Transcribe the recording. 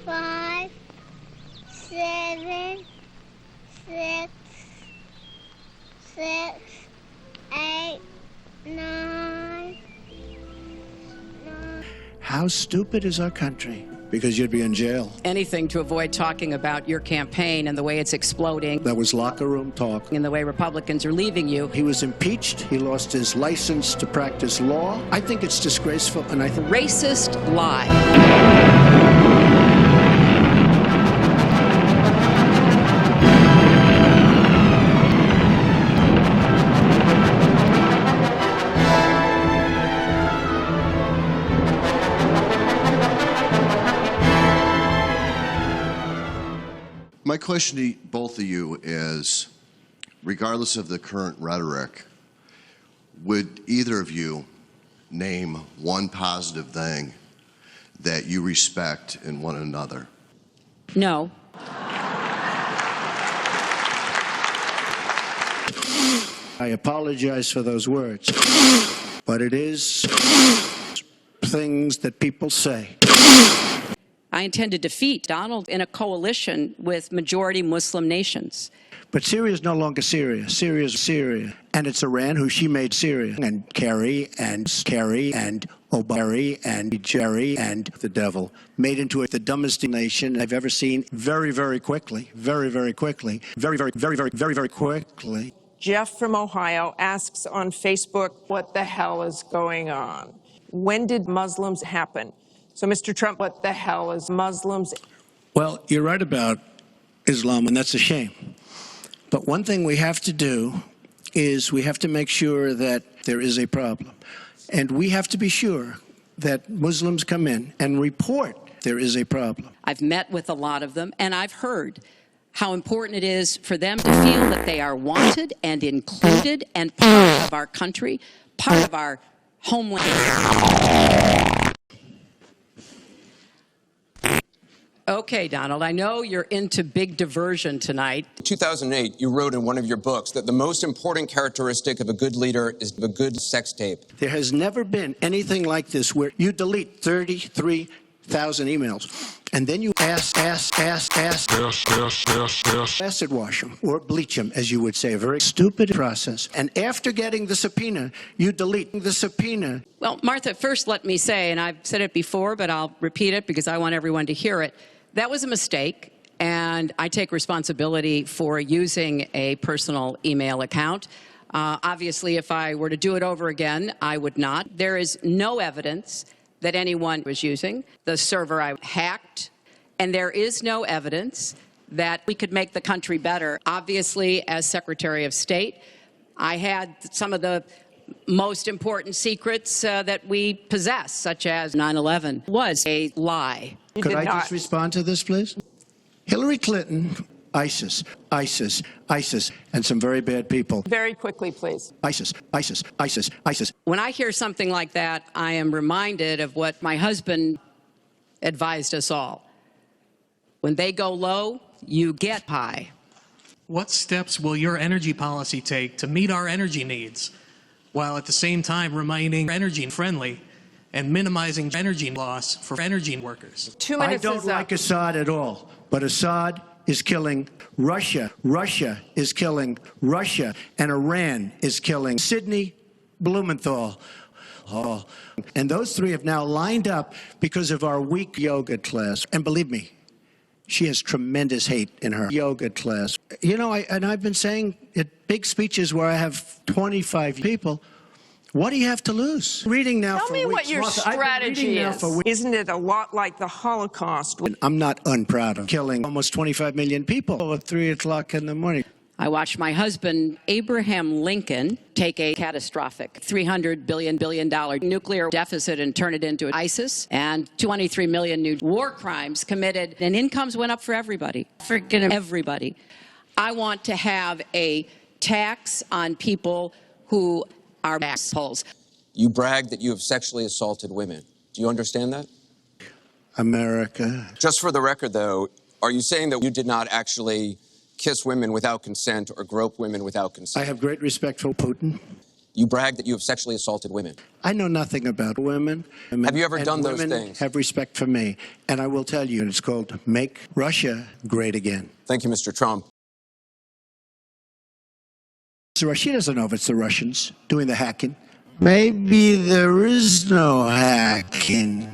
5, 7, 6, 6, 8, 9. How stupid is our country? Because you'd be in jail. Anything to avoid talking about your campaign and the way it's exploding. That was locker room talk. And the way Republicans are leaving you. He was impeached. He lost his license to practice law. I think it's disgraceful, and I think... Racist lie. My question to both of you is, regardless of the current rhetoric, would either of you name one positive thing that you respect in one another? No. I apologize for those words, but it is things that people say. I intend to defeat Donald in a coalition with majority Muslim nations. But Syria is no longer Syria. Syria is Syria. And it's Iran who she made Syria. And Kerry and Obama and Jerry and the devil made into the dumbest nation I've ever seen very, very quickly. Very, very quickly. Very, very, very, very, very, very quickly. Jeff from Ohio asks on Facebook, what the hell is going on? When did Muslims happen? So, Mr. Trump, what the hell is Muslims? Well, you're right about Islam, and that's a shame. But one thing we have to do is we have to make sure that there is a problem. And we have to be sure that Muslims come in and report there is a problem. I've met with a lot of them, and I've heard how important it is for them to feel that they are wanted and included and part of our country, part of our homeland. Okay, Donald, I know you're into big diversion tonight. In 2008, you wrote in one of your books that the most important characteristic of a good leader is a good sex tape. There has never been anything like this where you delete 33,000 emails and then you acid wash them or bleach them, as you would say, a very stupid process. And after getting the subpoena, you delete the subpoena. Well, Martha, first let me say, and I've said it before, but I'll repeat it because I want everyone to hear it. That was a mistake, and I take responsibility for using a personal email account. Obviously, if I were to do it over again, I would not. There is no evidence that anyone was using the server I hacked, and there is no evidence that we could make the country better. Obviously, as Secretary of State, I had some of the most important secrets that we possess, such as 9/11 was a lie. Could I just respond to this, please? Hillary Clinton, ISIS, and some very bad people. Very quickly, please. ISIS. When I hear something like that, I am reminded of what my husband advised us all. When they go low, you get high. What steps will your energy policy take to meet our energy needs, while at the same time remaining energy friendly and minimizing energy loss for energy workers? 2 minutes. I don't like Assad at all, but Assad is killing Russia. Russia is killing Russia, and Iran is killing Sidney Blumenthal. Oh. And those three have now lined up because of our weak yoga class. And believe me, she has tremendous hate in her yoga class. You know, I've been saying at big speeches where I have 25 people, what do you have to lose? Reading now Tell for me weeks. what your strategy is. Isn't it a lot like the Holocaust? I'm not unproud of killing almost 25 million people at 3 o'clock in the morning. I watched my husband, Abraham Lincoln, take a catastrophic $300 billion nuclear deficit and turn it into ISIS, and 23 million new war crimes committed, and incomes went up for everybody. Freaking everybody. I want to have a tax on people who are assholes. You brag that you have sexually assaulted women. Do you understand that? America. Just for the record, though, are you saying that you did not actually kiss women without consent or grope women without consent? I have great respect for Putin. You brag that you have sexually assaulted women. I know nothing about women. Have you ever And done those women things? have respect for me. And I will tell you, it's called Make Russia Great Again. Thank you, Mr. Trump. So she doesn't know if it's the Russians doing the hacking. Maybe there is no hacking.